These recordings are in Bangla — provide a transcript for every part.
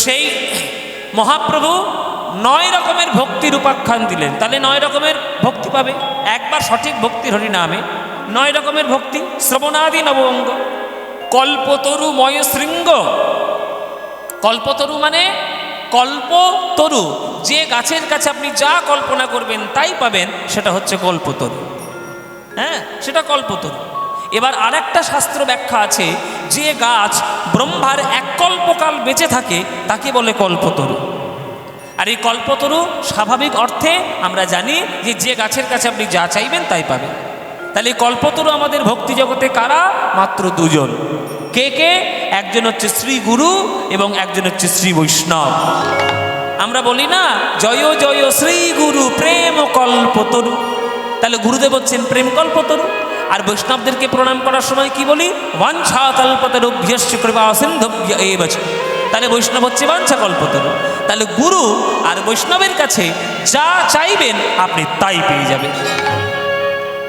সেই মহাপ্রভু 9 রকমের ভক্তির উপাখ্যান দিলেন। তাহলে 9 রকমের ভক্তি পাবে একবার সঠিক ভক্তির হরিনামে। 9 রকমের ভক্তি: শ্রবণাদি নবঙ্গ, কল্পতরু ময় শৃঙ্গ। কল্পতরু মানে কল্পতরু, যে গাছের কাছে আপনি যা কল্পনা করবেন তাই পাবেন, সেটা হচ্ছে কল্পতরু। হ্যাঁ, সেটা কল্পতরু। এবার আরেকটা শাস্ত্র ব্যাখ্যা আছে, যে গাছ ব্রহ্মার এক কল্পকাল বেঁচে থাকে তাকে বলে কল্পতরু। আর এই কল্পতরু স্বাভাবিক অর্থে আমরা জানি যে গাছের কাছে আপনি যা চাইবেন তাই পাবেন। তাহলে কল্পতরু আমাদের ভক্তি জগতে কারা? মাত্র দুজন। কে কে? একজন হচ্ছে শ্রী গুরু এবং একজন হচ্ছে শ্রী বৈষ্ণব। আমরা বলি না, জয় জয় শ্রী গুরু প্রেম কল্পতরু। তাহলে গুরুদেব হচ্ছেন প্রেম কল্পতরু। আর বৈষ্ণবদেরকে প্রণাম করার সময় কি বলি? বাঞ্ছা কল্পতরুভ্যশ্চ কৃপা সিন্ধুভ্য এব চ। তাহলে বৈষ্ণব হচ্ছে বাঞ্ছা কল্পতরু। তাহলে গুরু আর বৈষ্ণবের কাছে যা চাইবেন আপনি তাই পেয়ে যাবেন,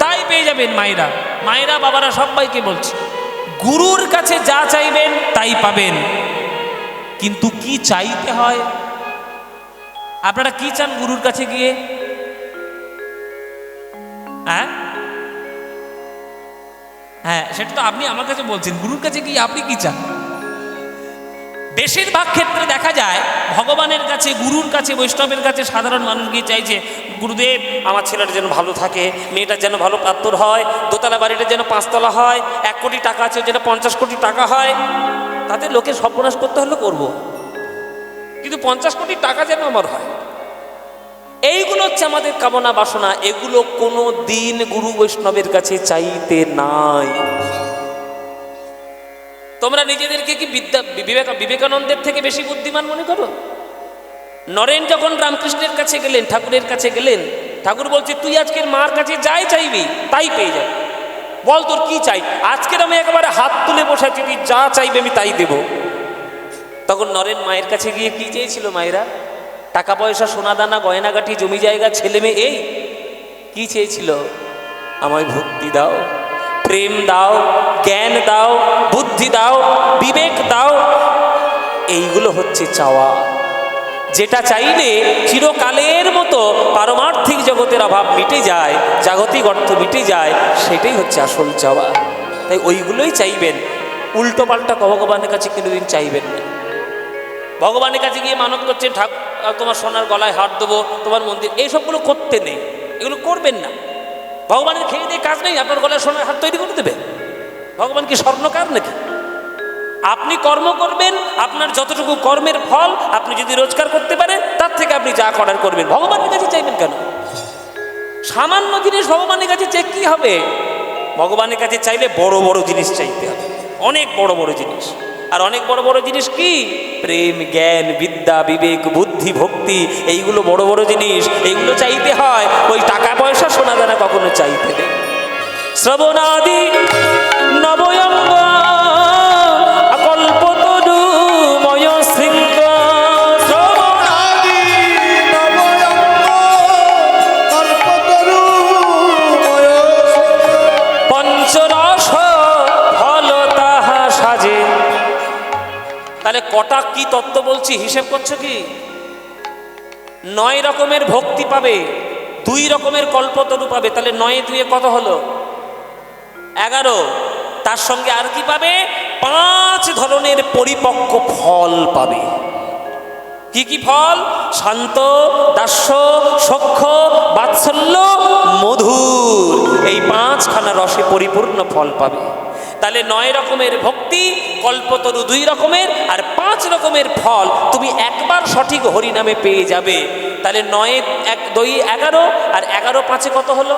তাই পেয়ে যাবেন। মায়েরা, মায়েরা, বাবারা সবাইকে বলছে, গুরুর কাছে যা চাইবেন তাই পাবেন। কিন্তু কি চাইতে হয়? আপনারা কি চান গুরুর কাছে গিয়ে? হ্যাঁ হ্যাঁ, সেটা তো আপনি আমার কাছে বলছেন, গুরুর কাছে গিয়ে আপনি কি চান? বেশিরভাগ ক্ষেত্রে দেখা যায় ভগবানের কাছে, গুরুর কাছে, বৈষ্ণবের কাছে সাধারণ মানুষ গিয়ে চাইছে, গুরুদেব আমার ছেলেটা যেন ভালো থাকে, মেয়েটার যেন ভালো পাত্তর হয়, দোতলা বাড়িটা যেন 5 তলা হয়, 1 কোটি টাকা আছে যেন 50 কোটি টাকা হয়। তাতে লোকের সর্বনাশ করতে হলে করব, কিন্তু 50 কোটি টাকা যেন আমার হয়। এইগুলো হচ্ছে আমাদের কামনা বাসনা। এগুলো কোনো দিন গুরু বৈষ্ণবের কাছে চাইতে নাই। তোমরা নিজেদেরকে কি বিবেকানন্দের থেকে বেশি বুদ্ধিমান মনে করো? নরেন যখন রামকৃষ্ণের কাছে গেলেন, ঠাকুরের কাছে গেলেন, ঠাকুর বলছে, তুই আজকের মার কাছে যাই চাইবি তাই পেয়ে যাবি। বল তোর কি চাই? আজকের আমি একেবারে হাত তুলে বসেছি, তুই যা চাইবে আমি তাই দেব। তখন নরেন মায়ের কাছে গিয়ে কি চেয়েছিল? মায়েরা টাকা পয়সা, সোনা দানা, গয়নাগাটি, জমি জায়গা, ছেলে মেয়ে, এই কি চেয়েছিল? আমায় ভক্তি দাও, প্রেম দাও, জ্ঞান দাও, বুদ্ধি দাও, বিবেক দাও। এইগুলো হচ্ছে চাওয়া। যেটা চাইলে চিরকালের মতো পারমার্থিক জগতের অভাব মিটে যায়, জাগতিক অর্থ মিটে যায়, সেটাই হচ্ছে আসল চাওয়া। তাই ওইগুলোই চাইবেন, উল্টো পাল্টা ভগবানের কাছে কোনোদিন চাইবেন না। ভগবানের কাছে গিয়ে মানত করছেন, ঠাকুর তোমার সোনার গলায় হার দেবো, তোমার মন্দির, এইসবগুলো করতে নেই, এগুলো করবেন না। ভগবানের খেয়ে দিয়ে কাজ নেই, আপনার গলায় সোনার হার তৈরি করে দেবে। ভগবান কি স্বর্ণকার নাকি? আপনি কর্ম করবেন, আপনার যতটুকু কর্মের ফল আপনি যদি রোজগার করতে পারেন, তার থেকে আপনি যা করার করবেন। ভগবানের কাছে চাইবেন কেন? সামান্য জিনিস ভগবানের কাছে চেয়ে কি হবে? ভগবানের কাছে চাইলে বড় বড় জিনিস চাইতে হবে, অনেক বড় বড় জিনিস। আর অনেক বড় বড় জিনিস কি? প্রেম, জ্ঞান, বিদ্যা, বিবেক, বুদ্ধি, ভক্তি, এইগুলো বড় বড় জিনিস। এইগুলো চাইতে হয়, ওই টাকা পয়সা, সোনা দানা কখনো চাইতে নেই। শ্রবণাদি নবয়ঙ্গ কল্পতরু ময় শৃঙ্গ। শ্রবণাদি নবয়ঙ্গ কল্পতরু ময় শৃঙ্গ। পঞ্চরস ফল তাহা সাজে। তাহলে কটা কি তত্ত্ব বলছি, হিসেব করছো কি? 9 রকমের ভক্তি পাবে, 2 রকমের কল্পতরু পাবে। তাহলে 9 এ 2 কত হলো? 11। তার সঙ্গে আর কি পাবে? 5 ধরনের পরিপক্ক ফল পাবে। কি কি ফল? শান্ত, দাস্য, সখ্য, বাৎসল্য, মধুর। এই 5খানা রসে পরিপূর্ণ ফল পাবে। তাহলে 9 রকমের ভক্তি, কল্পতরু 2 রকমের, আর 5 রকমের ফল তুমি একবার সঠিক হরিনামে পেয়ে যাবে। তাহলে 9 1 2 11, আর 11 5 কত হলো?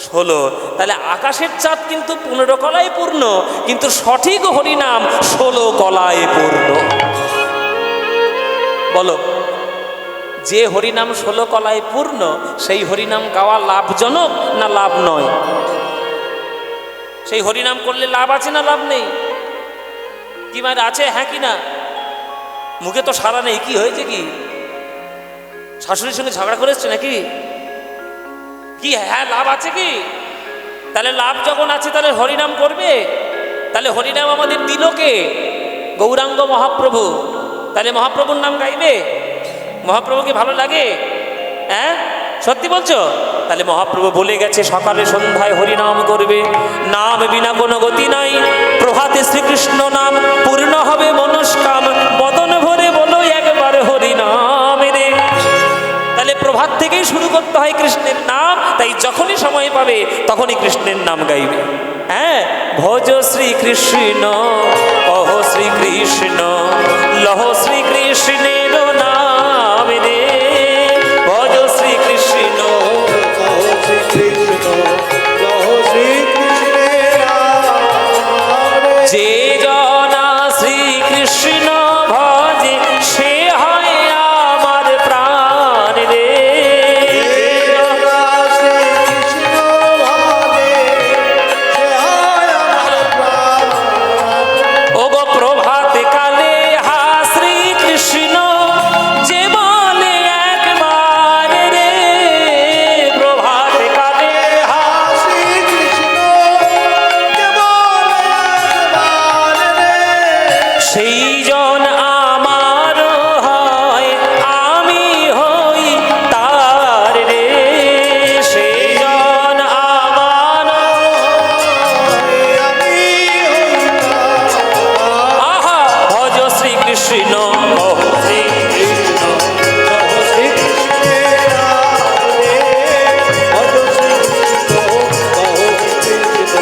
16। তাহলে আকাশের চাঁদ কিন্তু 15 কলায় পূর্ণ, কিন্তু সঠিক হরিনাম 16 কলায় পূর্ণ। বলো, যে হরিনাম 16 কলায় পূর্ণ, সেই হরিনাম গাওয়া লাভজনক না লাভ নয়? সেই হরিনাম করলে লাভ আছে না লাভ নেই? কি মানে আছে? হ্যাঁ কি না? মুখে তো সারা নেই। কি হয়েছে? কি শাশুড়ির সঙ্গে ঝগড়া করেছে নাকি? কি হ্যাঁ লাভ আছে কি? তাহলে লাভ যখন আছে তাহলে হরিনাম করবে। তাহলে হরিনাম আমাদের দিল কে? গৌরাঙ্গ মহাপ্রভু। তাহলে মহাপ্রভুর নাম গাইবে? মহাপ্রভুকে ভালো লাগে? হ্যাঁ, সত্যি বলছো? তাহলে মহাপ্রভু বলে গেছে সকালে সন্ধ্যায় হরিনাম করবে, নাম বিনা কোনো গতি নাই, প্রভাতে শ্রীকৃষ্ণ নাম পূর্ণ হবে মনস্কাম, বদন ভরে বলো একবার হরিনাম রে। তাহলে প্রভাত থেকেই শুরু করতে হয় কৃষ্ণের নাম, তাই যখনই সময় পাবে তখনই কৃষ্ণের নাম গাইবে। হ্যাঁ, ভজ শ্রীকৃষ্ণ কহ শ্রীকৃষ্ণ লহ শ্রীকৃষ্ণের নাম রে, ভজ শ্রীকৃষ্ণ কহ শ্রীকৃষ্ণ কহ শ্রীকৃষ্ণের নাম রে। যে জনা শ্রীকৃষ্ণ ভজে সে হয় আমার প্রাণ রে। জনা শ্রীকৃষ্ণ ভাবে সে হয় আমার প্রাণ। ওগো প্রভাত কালে হা শ্রীকৃষ্ণ যে বলে একবার রে, প্রভাত কালে হা শ্রীকৃষ্ণ কেবল একবার রে। সেই জন আমার হয় আমি হই তার রে, সেই জন আমার আমি আহা ভজ শ্রীকৃষ্ণ ওহ শ্রীকৃষ্ণ কহ শ্রীকৃষ্ণের নাম রে। ভজ শ্রীকৃষ্ণ কহ শ্রীকৃষ্ণ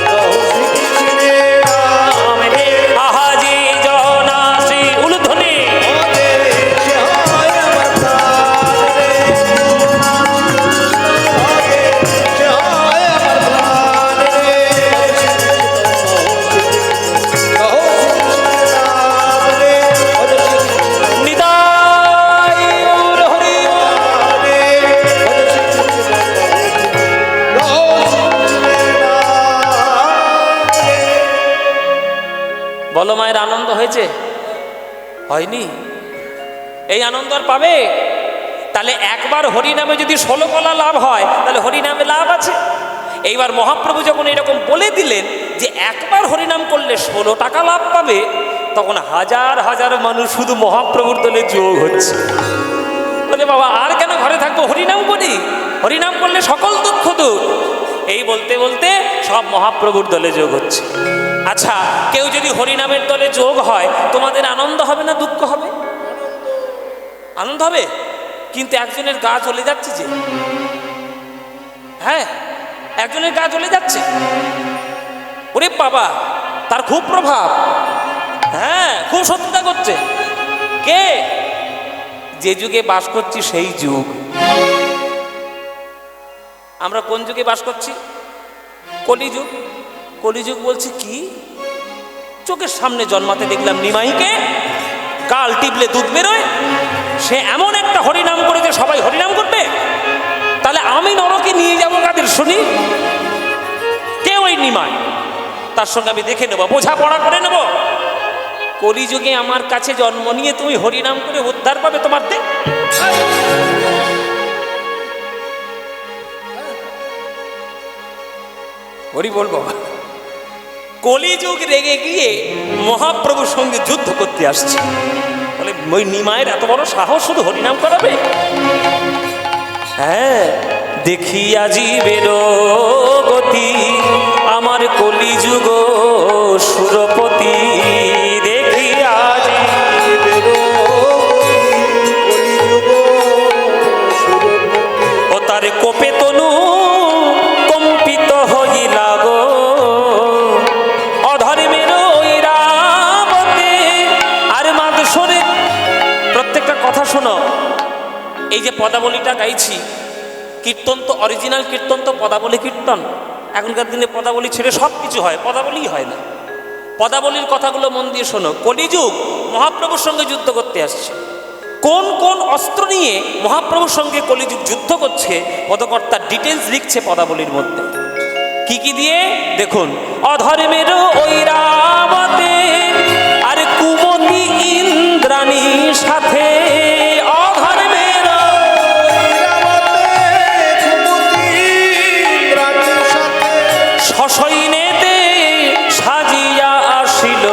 কহ শ্রীকৃষ্ণের নাম নাম রে। আহা যে জনা শ্রী উলুধ্বনি রে। সে হয় আমার প্রাণ রে। সে হয় আমার প্রাণ রে। কহ শ্রীকৃষ্ণের নাম রে। ভজ শ্রীকৃষ্ণ নিতাই গৌর হরি নাম রে। ভজ শ্রীকৃষ্ণ কহ শ্রীকৃষ্ণের নাম রে। বলো মায়ের আনন্দ হয়েছে? হয়নি? এই আনন্দ আর পাবে? তাহলে একবার হরিনামে যদি 16 কলা লাভ হয় তাহলে হরিনামে লাভ আছে। এইবার মহাপ্রভু যখন এরকম বলে দিলেন যে একবার হরিনাম করলে 16 টাকা লাভ পাবে, তখন হাজার হাজার মানুষ শুধু মহাপ্রভুর দলে যোগ হচ্ছে। বলে বাবা আর কেন ঘরে থাকবো, হরিনাম করি, হরিনাম করলে সকল দুঃখ দূর। এই বলতে বলতে সব মহাপ্রভুর দলে যোগ হচ্ছে। আচ্ছা, কেউ যদি হরিনামের দলে যোগ হয় তোমাদের আনন্দ হবে না দুঃখ হবে? আনন্দ হবে, কিন্তু একজনের গা জ্বলে যাচ্ছে যে। হ্যাঁ, একজনের গা জ্বলে যাচ্ছে, ওরে বাবা তার খুব প্রভাব, হ্যাঁ খুব শত্রুতা করছে। কে? যে যুগে বাস করছি সেই যুগ। আমরা কোন যুগে বাস করছি? কলিযুগ। কলিযুগ বলছে কি? চোখের সামনে জন্মাতে দেখলাম নিমাইকে, গাল টিপলে দুধ বেরোয়, সে এমন একটা হরিনাম করে যে সবাই হরিনাম করবে। তাহলে আমি নরকে নিয়ে যাবো কাদের শুনি? কে ওই নিমাই? তার সঙ্গে আমি দেখে নেবো, বোঝাপড়া করে নেব। কলিযুগে আমার কাছে জন্ম নিয়ে তুমি হরিনাম করে উদ্ধার পাবে তোমার দেহ? হরি বলবো। কলিযুগ রেগে গিয়ে মহাপ্রভুর সঙ্গে যুদ্ধ করতে আসছে। বলে ওই নিমায়ের এত বড় সাহস শুধু হরিনাম করাবে? হ্যাঁ, দেখিয়া জীবের গতি আমার কলিযুগ সুরপতি, দেখিয়া ও তার কোপে তনু কম্পিত হইলা গো, অধর্মের ঐরাবতে আর মাদসরে। প্রত্যেকটা কথা শোনো, এই যে পদাবলীটা গাইছি, কীর্তন তো অরিজিনাল কীর্তন তো পদাবলী কীর্তন। এখনকার দিনে পদাবলী ছেড়ে সব কিছু হয়, পদাবলীই হয় না। পদাবলীর কথাগুলো মন দিয়ে শোনো। কলিযুগ মহাপ্রভুর সঙ্গে যুদ্ধ করতে আসছে। কোন কোন অস্ত্র নিয়ে মহাপ্রভুর সঙ্গে কলিযুগ যুদ্ধ করছে পদকর্তার ডিটেলস লিখছে পদাবলীর মধ্যে। কি কি দিয়ে দেখুন, অধর্মের ঐরাবতে আর কুমতি ইন্দ্রাণী সাথে, অধর্মের সসৈন্যেতে সাজিয়া আসিল।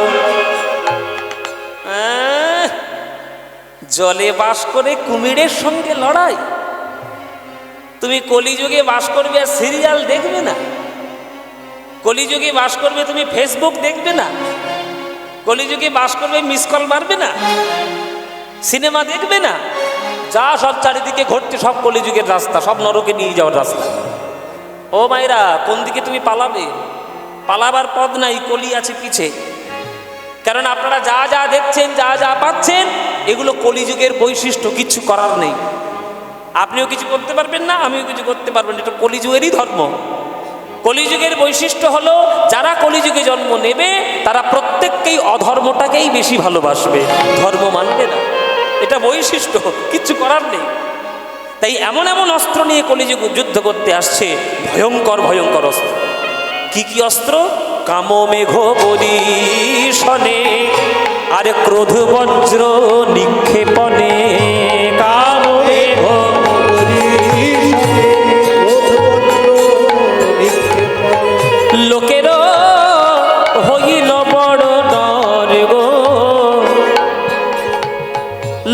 জলে বাস করে কুমিরের সঙ্গে লড়াই। তুমি কলিযুগে বাস করবে আর সিরিয়াল দেখবে না? কলিযুগে বাস করবে তুমি ফেসবুক দেখবে না? কলিযুগে বাস করবে মিস কল মারবে না? সিনেমা দেখবে না? যা সব চারিদিকে ঘটছে সব কলিযুগের রাস্তা, সব নরকে নিয়ে যাওয়ার রাস্তা। ও মায়েরা, কোন দিকে তুমি পালাবে? পালাবার পথ নাই, কলি আছে পিছে। কারণ আপনারা যা যা দেখছেন, যা যা পাচ্ছেন, এগুলো কলিযুগের বৈশিষ্ট্য, কিচ্ছু করার নেই। আপনিও কিছু করতে পারবেন না, আমিও কিছু করতে পারবেন না, এটা কলিযুগেরই ধর্ম। কলিযুগের বৈশিষ্ট্য হলো যারা কলিযুগে জন্ম নেবে তারা প্রত্যেককেই অধর্মটাকেই বেশি ভালোবাসবে, ধর্ম মানবে না। এটা বৈশিষ্ট্য, কিচ্ছু করার নেই। তাই এমন এমন অস্ত্র নিয়ে কলিযুগ যুদ্ধ করতে আসছে, ভয়ঙ্কর ভয়ঙ্কর অস্ত্র। কি কি অস্ত্র? কাম মেঘ বরিশনে আর ক্রোধ বজ্র নিক্ষেপণে। কাম মেঘ লোকের হইল বড় ডর গো,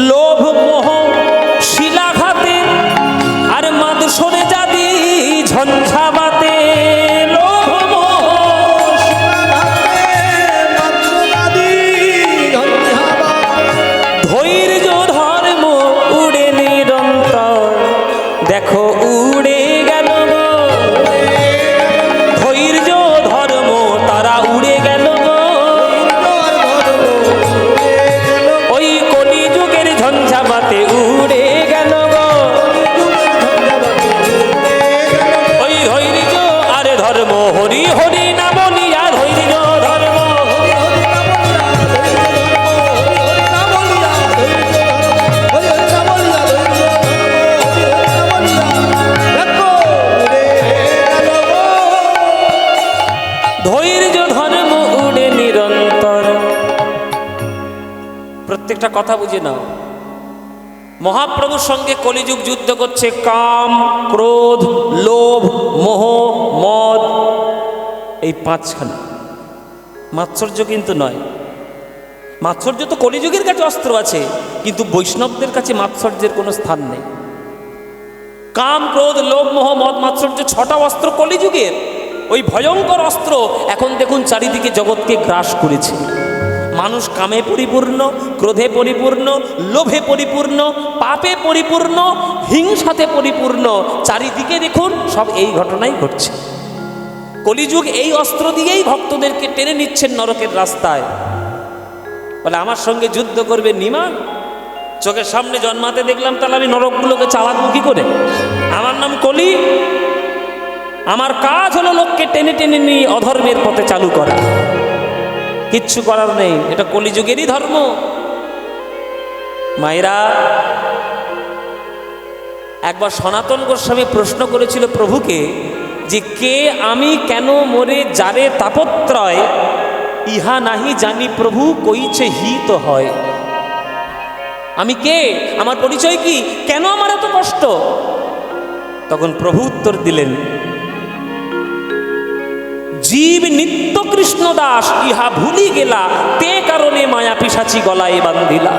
লোভ মোহ শিলাঘাতে আর মাদসরে যাবি ঝঞ্ঝাবাতে। লোভ মোহ ধৈর্য ধর্ম উড়ে নিরন্তর, দেখো উড়ে গেল গো। ধৈর্য ধর্ম তারা উড়ে গেল গো, ওই কলিযুগের ঝঞ্ঝাবাতে উড়ে গেল গো। ওই ধৈর্য আর ধর্ম হরি হরি না বলিয়া, ধৈর্য ধর্ম ধৈর্য ধর্ম উড়ে নিরন্তর। প্রত্যেকটা কথা বুঝে নাও। মহাপ্রভুর সঙ্গে কলিযুগ যুদ্ধ করছে কাম, ক্রোধ, লোভ, মোহ, মদ, এই পাঁচখানা। মাৎসর্য কিন্তু নয়। মাৎসর্য তো কলিযুগের কাছে অস্ত্র আছে, কিন্তু বৈষ্ণবদের কাছে মাৎসর্যের কোনো স্থান নেই। কাম, ক্রোধ, লোভ, মোহ, মদ, মাৎসর্য, ছটা অস্ত্র কলিযুগের। ওই ভয়ঙ্কর অস্ত্র এখন দেখুন চারিদিকে জগৎকে গ্রাস করেছে। মানুষ কামে পরিপূর্ণ, ক্রোধে পরিপূর্ণ, লোভে পরিপূর্ণ, পাপে পরিপূর্ণ, হিংসাতে পরিপূর্ণ। চারিদিকে দেখুন সব এই ঘটনাই ঘটছে। কলিযুগ এই অস্ত্র দিয়েই ভক্তদেরকে টেনে নিচ্ছেন নরকের রাস্তায়। বলে আমার সঙ্গে যুদ্ধ করবে নিমান? চোখের সামনে জন্মাতে দেখলাম, তাহলে আমি নরকগুলোকে চালাবো কি করে? আমার নাম কলি, আমার কাজ হলো লোককে টেনে টেনে নিয়ে অধর্মের পথে চালু করা। কিচ্ছু করার নেই, এটা কলিযুগেরই ধর্ম। মায়েরা, একবার সনাতন গোস্বামী প্রশ্ন করেছিল প্রভুকে যে কে আমি, কেন মোরে যারে তাপত্রয়, ইহা নাহি জানি প্রভু কইছে হিত হয়। আমি কে? আমার পরিচয় কি? কেন আমার এত কষ্ট? তখন প্রভু উত্তর দিলেন, জীব নিত্য কৃষ্ণ দাস, ইহা ভুলি গেলা, তে কারণে মায়া পিশাচি গলায় বান্ধিলা।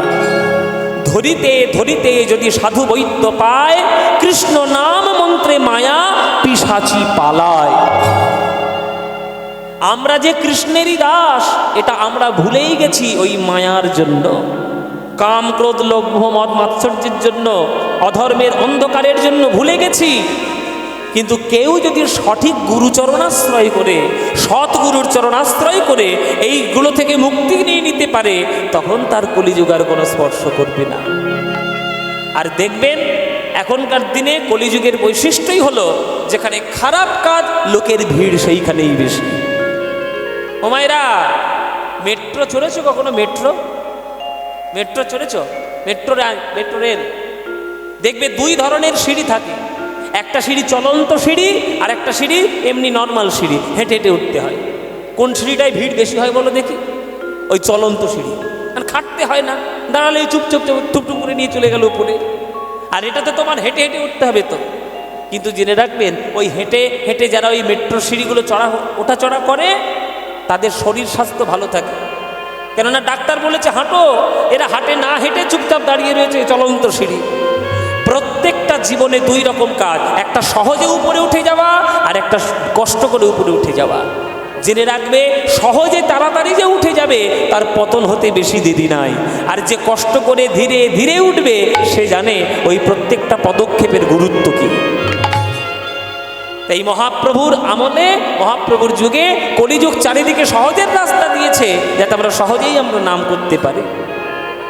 ধরিতে ধরিতে যদি সাধু বৈদ্য পায়, কৃষ্ণ নাম মন্ত্রে মায়া পিশাচি পালায়। আমরা যে কৃষ্ণেরই দাস, এটা আমরা ভুলেই গেছি ওই মায়ার জন্য। কাম, ক্রোধ, লোভ, মদ, মাৎসর্যের জন্য, অধর্মের অন্ধকারের জন্য ভুলে গেছি। কিন্তু কেউ যদি সঠিক গুরুচরণাশ্রয় করে, সৎগুরুর চরণাশ্রয় করে এইগুলো থেকে মুক্তি নিয়ে নিতে পারে, তখন তার কলিযুগ আর কোনো স্পর্শ করবে না। আর দেখবেন এখনকার দিনে কলিযুগের বৈশিষ্ট্যই হলো যেখানে খারাপ কাজ, লোকের ভিড় সেইখানেই বেশি। ও মায়েরা, মেট্রো চড়েছো কখনো? মেট্রো মেট্রো চড়েছো? মেট্রো রেল দেখবে দুই ধরনের সিঁড়ি থাকে। একটা সিঁড়ি চলন্ত সিঁড়ি, আর একটা সিঁড়ি এমনি নর্মাল সিঁড়ি, হেঁটে হেঁটে উঠতে হয়। কোন সিঁড়িটায় ভিড় বেশি হয় বলো দেখি? ওই চলন্ত সিঁড়ি। আর খাটতে হয় না, দাঁড়ালে চুপচুপ টুপটুপ করে নিয়ে চলে গেল উপরে। আর এটাতে তোমার হেঁটে হেঁটে উঠতে হবে তো। কিন্তু জেনে রাখবেন, ওই হেঁটে হেঁটে যারা ওই মেট্রো সিঁড়িগুলো ওঠা চড়া করে, তাদের শরীর স্বাস্থ্য ভালো থাকে, কেননা ডাক্তার বলেছে হাঁটো, এরা হাঁটে না, হেঁটে চুপচাপ দাঁড়িয়ে রয়েছে চলন্ত সিঁড়ি। প্রত্যেকটা জীবনে দুই রকম কাজ, একটা সহজে উপরে উঠে যাওয়া আর একটা কষ্ট করে উপরে উঠে যাওয়া। জেনে রাখবে, সহজে তাড়াতাড়ি যে উঠে যাবে তার পতন হতে বেশি দেরি নাই, আর যে কষ্ট করে ধীরে ধীরে উঠবে সে জানে ওই প্রত্যেকটা পদক্ষেপের গুরুত্ব কী। তাই মহাপ্রভুর আমলে, মহাপ্রভুর যুগে কলিযুগ চারিদিকে সহজের রাস্তা দিয়েছে যাতে আমরা সহজেই আমরা নাম করতে পারি।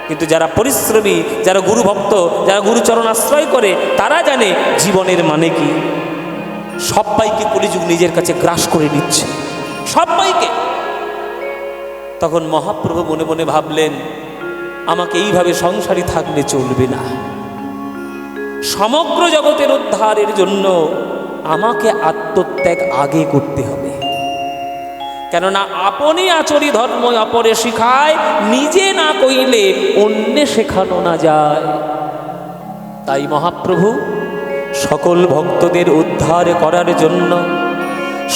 কিন্তু যারা পরিশ্রমী, যারা গুরু ভক্ত, যারা গুরুচরণ আশ্রয় করে, তারা জানে জীবনের মানে কি। সবাইকে কলিযুগ নিজের কাছে গ্রাস করে নিচ্ছে, সবাইকে। তখন মহাপ্রভু মনে মনে ভাবলেন, আমাকে এইভাবে সংসারী থাকলে চলবে না। সমগ্র জগতের উদ্ধারের জন্য আমাকে আত্মত্যাগ আগে করতে হবে। কেননা আপনি আচরি ধর্ম অপরে শিখায়, নিজে না কইলে অন্যে শেখানো না যায়। তাই মহাপ্রভু সকল ভক্তদের উদ্ধার করার জন্য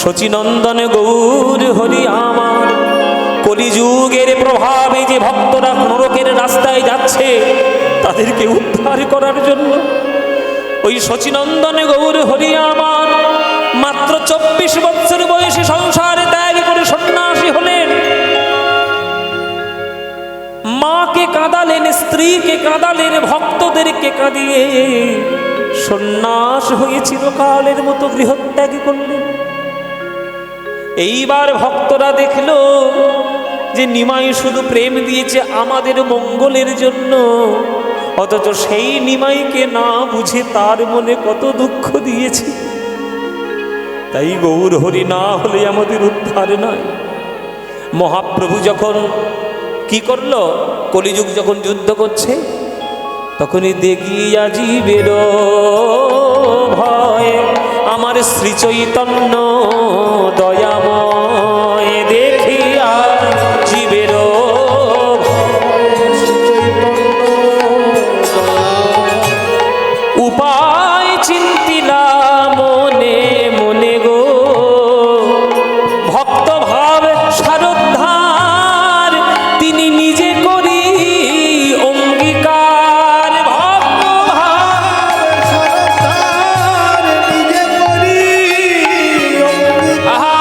শচীনন্দন গৌর হরি আমার, কলিযুগের প্রভাবে যে ভক্তরা নরকের রাস্তায় যাচ্ছে তাদেরকে উদ্ধার করার জন্য ওই শচীনন্দন গৌর হরি আমার মাত্র 24 বছর বয়সে সংসার ত্যাগ করে সন্ন্যাসী হলেন। মাকে কাঁদালেন, স্ত্রীকে কাঁদালেন, ভক্তদেরকে কাঁদিয়ে সন্ন্যাস হয়ে চিরকালের মতো গৃহত্যাগ করলেন। এইবার ভক্তরা দেখল যে নিমাই শুধু প্রেম দিয়েছে আমাদের মঙ্গলের জন্য, অথচ সেই নিমাইকে না বুঝে তার মনে কত দুঃখ দিয়েছে। তাই গৌর হরি না হলে আমাদের উদ্ধার নয়। মহাপ্রভু যখন কি করলো, কলিযুগ যখন যুদ্ধ করছে তখনই দেখিয়া জীবের ভয় আমার শ্রী চৈতন্য দয়াময়, দেখিয়া জীবের উপায় চিন্তিলা মনে মনে গো, ভক্ত ভাব সারোদ্ধার তিনি নিজে করি অঙ্গীকার। ভক্ত ভাব সারোদ্ধার নিজে করি অঙ্গীকার। আহা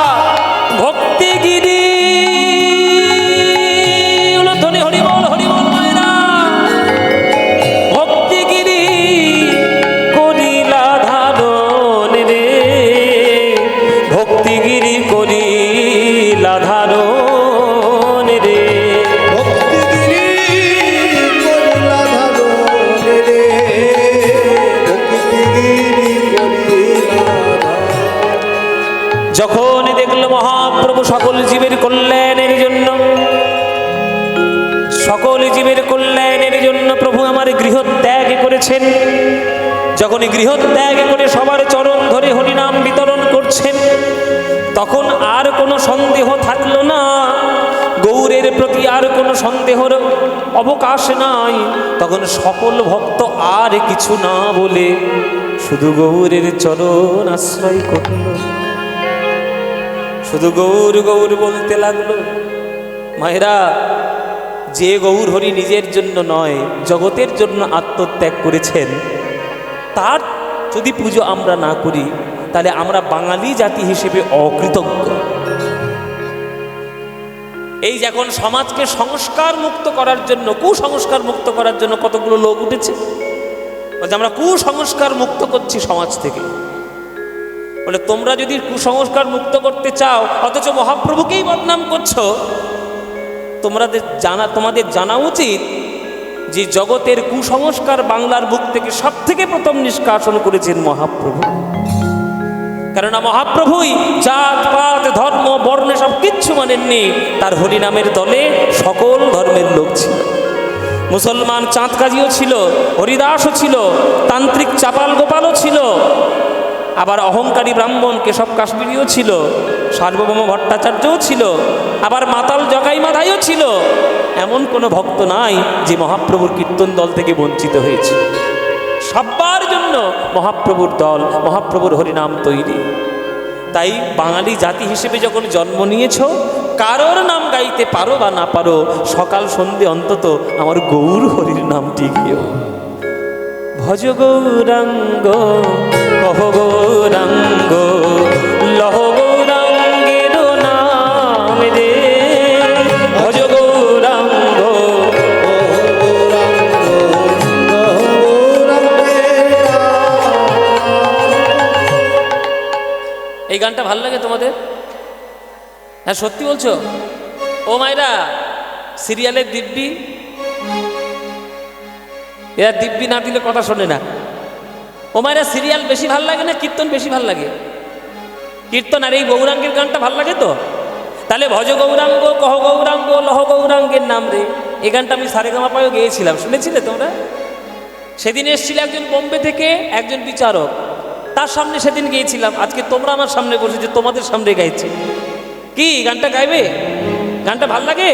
ভক্তিগিরি ধ্বনি হরি বল মায়েরা, ভক্তিগিরি করিলা ধারণ রে, ভক্তিগিরি করিলা ধারণ রে। ভক্তিগিরি করিলা ধারণ রে, ভক্তিগিরি করিলা ধারণ। যখন দেখল মহাপ্রভু সকল জীবের কল্যাণের জন্য, সকল জীবের কল্যাণের জন্য প্রভু আমার গৃহত্যাগ করেছেন, যখন গৃহত্যাগ করে সবার চরণ ধরে হরিনাম বিতরণ করছেন, তখন আর কোনো সন্দেহ থাকলো না, গৌরের প্রতি আর কোনো সন্দেহর অবকাশ নাই। তখন সকল ভক্ত আর কিছু না বলে শুধু গৌরের চরণ আশ্রয় করল, শুধু গৌর গৌর বলতে লাগলো। মায়েরা, যে গৌর হরি নিজের জন্য নয় জগতের জন্য আত্মত্যাগ করেছেন, তার যদি পুজো আমরা না করি তাহলে আমরা বাঙালি জাতি হিসেবে অকৃতজ্ঞ। এই যখন সমাজকে সংস্কার মুক্ত করার জন্য, কুসংস্কার মুক্ত করার জন্য কতগুলো লোক উঠেছে, বলছে আমরা কুসংস্কার মুক্ত করছি সমাজ থেকে। বলে তোমরা যদি কুসংস্কার মুক্ত করতে চাও অথচ মহাপ্রভুকেই বদনাম করছো, তোমাদের জানা উচিত যে জগতের কুসংস্কার বাংলার বুক থেকে সব থেকে প্রথম নিষ্কাশন করেছেন মহাপ্রভু। কেননা মহাপ্রভুই জাত পাত ধর্ম বর্ণ সব কিচ্ছু মানেননি, তার হরিনামের দলে সকল ধর্মের লোক ছিল। মুসলমান চাঁদ কাজীও ছিল, হরিদাসও ছিল, তান্ত্রিক চাপাল গোপালও ছিল, আবার অহংকারী ব্রাহ্মণ কেশব কাশ্মীরিও ছিল, সার্বভৌম ভট্টাচার্যও ছিল, আবার মাতাল জগাই মাধাইও ছিল। এমন কোনো ভক্ত নাই যে মহাপ্রভুর কীর্তন দল থেকে বঞ্চিত হয়েছে। সবার জন্য মহাপ্রভুর দল, মহাপ্রভুর হরিনাম তৈরি। তাই বাঙালি জাতি হিসেবে যখন জন্ম নিয়েছ, কারোর নাম গাইতে পারো বা না পারো, সকাল সন্ধে অন্তত আমার গৌর হরির নামটি গিয়েও। ভজ গৌরাঙ্গ কহ গৌরাঙ্গ লহ গৌরাঙ্গের নাম রে, ভজ গৌরাঙ্গ। এই গানটা ভাল লাগে তোমাদের? হ্যাঁ সত্যি বলছো? ও মায়েরা, সিরিয়ালের দিব্যি, এরা দিব্যি না দিলে কথা শোনে না। ও মায়েরা, সিরিয়াল বেশি ভাল লাগে না কীর্তন বেশি ভাল লাগে? কীর্তন। আর এই গৌরাঙ্গের গানটা ভাল লাগে তো? তাহলে ভজ গৌরাঙ্গ কহ গৌরাঙ্গ লহ গৌরাঙ্গের নাম রে, এই গানটা আমি সারেগামাপায়ও গেয়েছিলাম, শুনেছিলে তোমরা? সেদিন এসেছিল একজন বোম্বে থেকে, একজন বিচারক, তার সামনে সেদিন গিয়েছিলাম। আজকে তোমরা আমার সামনে বসেছে, তোমাদের সামনে গাইছে। কি গানটা গাইবে? গানটা ভাল লাগে?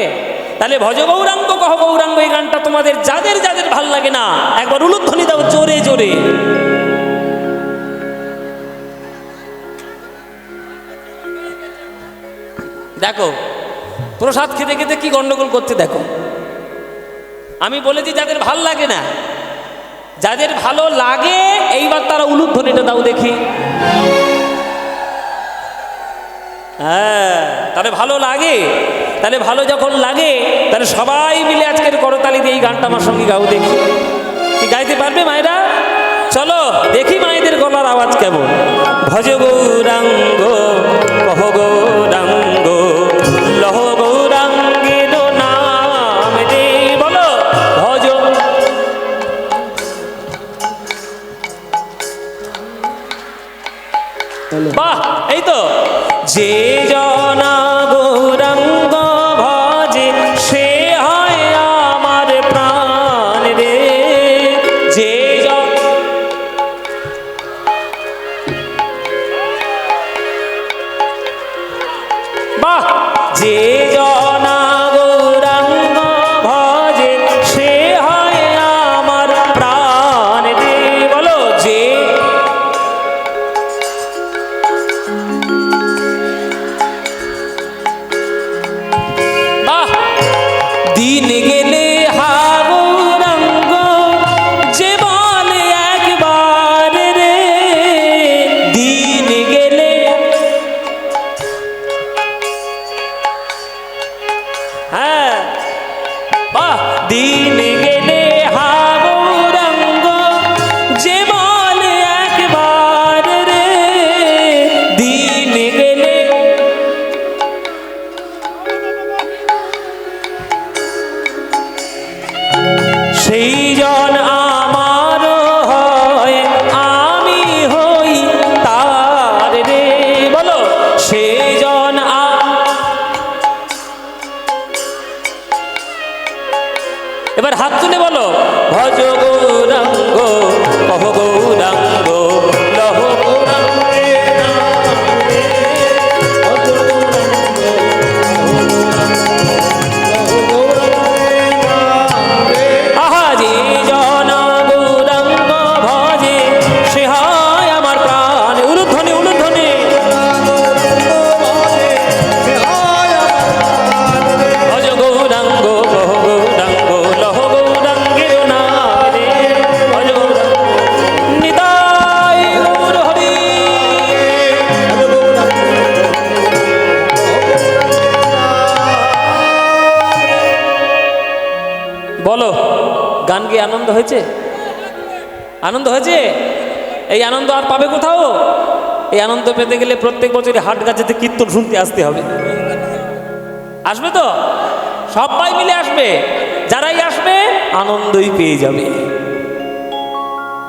তাহলে ভজ গৌরাঙ্গ কহ গৌরাঙ্গ এই গানটা তোমাদের যাদের যাদের ভাল লাগে না, একবার উলুধ্বনি দাও জোরে জোরে। দেখো প্রসাদ খেতে খেতে কি গন্ডগোল করতে, দেখো। আমি বলেছি যাদের ভাল লাগে না, যাদের ভালো লাগে এইবার তারা উলুধ্বনিটা দাও দেখি। হ্যাঁ, তাহলে ভালো লাগে। তাহলে ভালো যখন লাগে, তাহলে সবাই মিলে আজকের করতালি দিয়ে এই গানটা আমার সঙ্গে গাও দেখি। কি গাইতে পারবে মায়েরা? চলো দেখি মায়েদের গলার আওয়াজ কেমন। ভজ গৌরাঙ্গ কহ গৌরাঙ্গ লহ গৌরাঙ্গের নাম রে, বলো ভজ। বাহ, এই তো। যে জনা গৌরাঙ্গ ভজে সে হয় আমার প্রাণ রে, যে বাহ, যে জনা গৌরাঙ্গ ভজে সে হয় আমার প্রাণ রে, বলো যে। দিন গেলে হা গৌরাঙ্গ যে বলে একবার রে, দিন গেলে। হ্যাঁ বাহ, দিন গেলে হা গৌরাঙ্গ যে বলে একবার রে, দিন গেলে। সেই জন আমার হয় আমি হই তার রে, বলো সেই জন। এবার হাত তুলে বলো ভজ গৌরাঙ্গ কহ গৌরাঙ্গ লহ গৌরাঙ্গের নাম রে, ভজ গৌরাঙ্গ আহা, যে জন গৌরাঙ্গ ভজে সে হয় আমার প্রাণ। উলুধ্বনি উলুধ্বনি। ভজ গৌরাঙ্গ কহ গৌরাঙ্গ লহ গৌরাঙ্গের নাম রে, ভজ নিতাই গৌর হরি। বলো গান গিয়ে আনন্দ হয়েছে? আনন্দ হয়েছে? এই আনন্দ আর পাবে কোথাও? এই আনন্দ পেতে গেলে প্রত্যেক বছরই হাট গাছেতে কীর্তন শুনতে আসতে হবে। আসবে তো? সবাই মিলে আসবে, যারাই আসবে আনন্দই পেয়ে যাবে।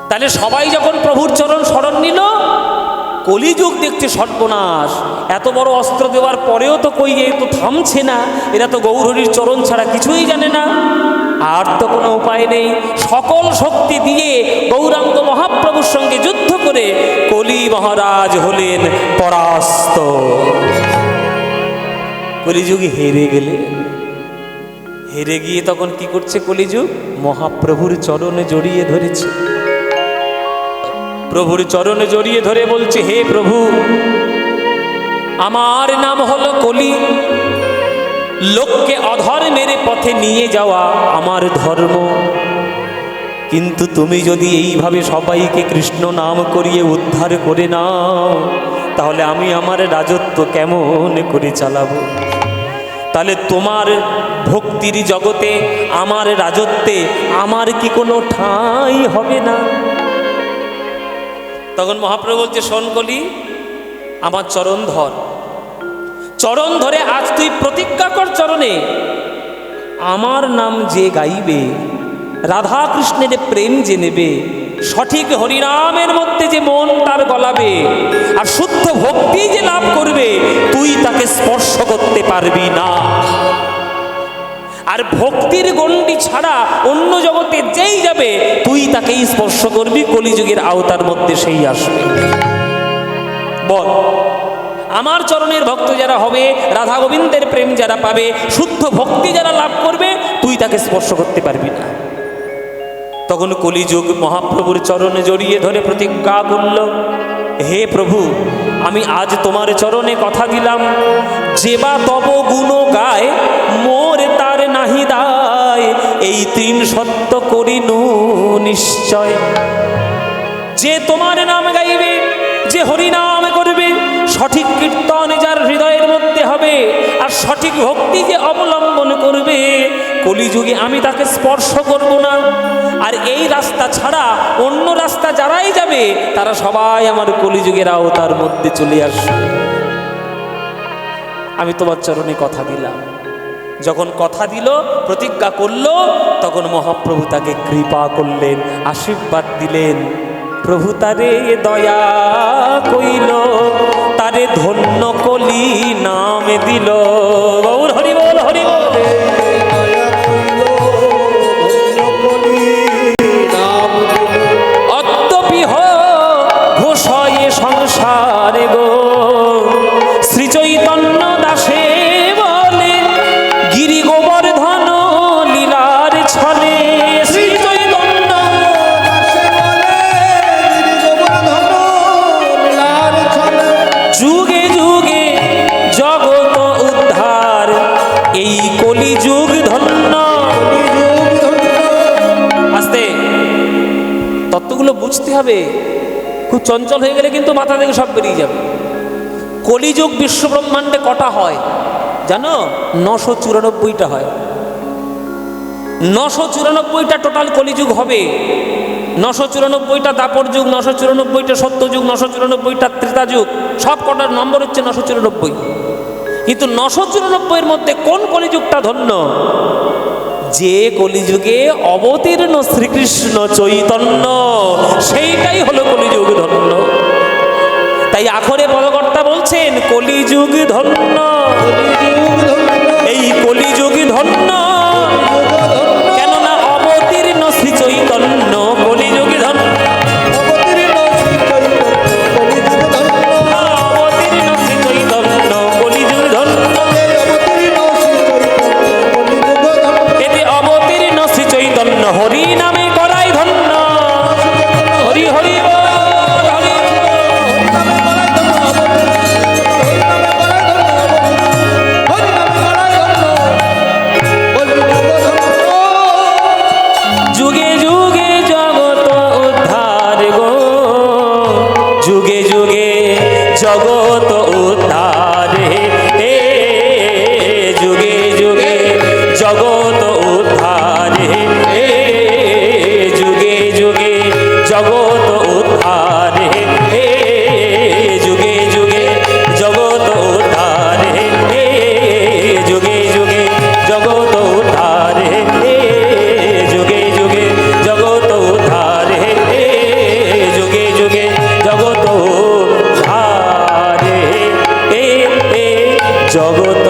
তাহলে সবাই যখন প্রভুর চরণ শরণ নিল, কলিযুগ দেখছে সর্বনাশ। এত বড় অস্ত্র দেওয়ার পরেও তো কই এ তো থামছে না, এরা তো গৌরহরির চরণ ছাড়া কিছুই জানে না। আর তো কোনো উপায় নেই, সকল শক্তি দিয়ে গৌরাঙ্গ মহাপ্রভুর সঙ্গে যুদ্ধ করে কলি মহারাজ হলেন পরাস্ত। কলিযুগ হেরে গেলে, হেরে গিয়ে তখন কি করছে কলিযুগ? মহাপ্রভুর চরণে জড়িয়ে ধরেছে। প্রভুর চরণে জড়িয়ে ধরে বলছে, হে প্রভু আমার নাম হলো কলি, লোককে অধর্মের পথে নিয়ে যাওয়া আমার ধর্ম। কিন্তু তুমি যদি এইভাবে সবাইকে কৃষ্ণ নাম করিয়ে উদ্ধার করে নাও, তাহলে আমি আমার রাজত্ব কেমন করে চালাবো? তাহলে তোমার ভক্তির জগতে, আমার রাজত্বে আমার কি কোনো ঠাঁই হবে না? তখন মহাপ্রভু বলছে, শোন কলি, আমার চরণ ধর, চরণ ধরে আজ তুই প্রতিজ্ঞা কর চরণে, আমার নাম যে গাইবে, রাধা কৃষ্ণের প্রেম যে নেবে, সঠিক হরিনামের মধ্যে যে মন তার গলাবে, আর শুদ্ধ ভক্তি যে লাভ করবে, তুই তাকে স্পর্শ করতে পারবি না। আর ভক্তির গণ্ডি ছাড়া অন্য জগতে যেই যাবে, তুই তাকেই স্পর্শ করবি, কলিযুগের আওতার মধ্যে সেই আসবে। বল, আমার চরণের ভক্ত যারা হবে, রাধা গোবিন্দের প্রেম যারা পাবে, শুদ্ধ ভক্তি যারা লাভ করবে, তুই তাকে স্পর্শ করতে পারবি না। তখন কলিযুগ মহাপ্রভুর চরণে জড়িয়ে ধরে প্রতিজ্ঞা করল, হে প্রভু, আমি আজ তোমার চরণে কথা দিলাম, যেবা তব গুণ গায় মোর তার নাহি দায়, এই তিন সত্য করিনু নিশ্চয়। যে তোমার নাম গাইবে, যে হরিনাম করবে, সঠিক কীর্তন যার হৃদয়ের মধ্যে হবে, আর সঠিক ভক্তি যে অবলম্বন করবে, কলিযুগে আমি তাকে স্পর্শ করব না। আর এই রাস্তা ছাড়া অন্য রাস্তা যারাই যাবে, তারা সবাই আমার কলিযুগের আওতার মধ্যে চলে আসবে। আমি তোমার চরণে কথা দিলাম। যখন কথা দিল, প্রতিজ্ঞা করলো, তখন মহাপ্রভু তাকে কৃপা করলেন, আশীর্বাদ দিলেন। প্রভু তারে দয়া কইল, তারে ধন্য কলি নাম দিল। গৌর হরি বল, হরি বল। অদ্যপিহ ঘোষয়ে সংসারে গো, শ্রী চৈতন্য দাসে বলে, গিরি গোবর্ধন লীলার ছলে। শ্রী চৈতন্য যুগে যুগে জগত উদ্ধার, এই কলিযুগ ধন্য। আস্তে, তত্ত্বগুলো বুঝতে হবে, খুব চঞ্চল হয়ে গেলে কিন্তু মাথা থেকে সব বেরিয়ে যাবে। কলিযুগ বিশ্ব ব্রহ্মাণ্ডে কটা হয় জানো? 994টা হয়। 994টা টোটাল কলিযুগ হবে। 994টা দাপর যুগ, 994টা সত্যযুগ, 994টা ত্রেতা যুগ, সব কটার নম্বর হচ্ছে 994। কিন্তু 994-এর মধ্যে কোন কলিযুগটা ধন্য? যে কলিযুগে অবতীর্ণ শ্রীকৃষ্ণ চৈতন্য, সেইটাই হলো কলিযুগ ধন্য। তাই আখরে বলকর্তা বলছেন, কলিযুগ ধন্য, এই কলিযুগ ধন্য। কেননা অবতীর্ণ শ্রী চৈতন্য কলিযুগ ধন্য। অবতীর্ণ শ্রী চৈতন্য কলিযুগ ধন্য। এতে অবতীর্ণ শ্রী চৈতন্য হরি নামে করাই ধন্য। হরি হরি বল, হরি যুগে যুগে জগত উদ্ধার গো, যুগে যুগে জগত উদ্ধার, হে যুগে যুগে জগত উদ্ধার, হে যুগে যুগে জগত উদ্ধার, হে যুগে যুগে জগত উদ্ধার, হে যুগে যুগে জগত উদ্ধার, হে যুগে যুগে জগত উদ্ধার, হে যুগে যুগে জগত উদ্ধার, হে জগত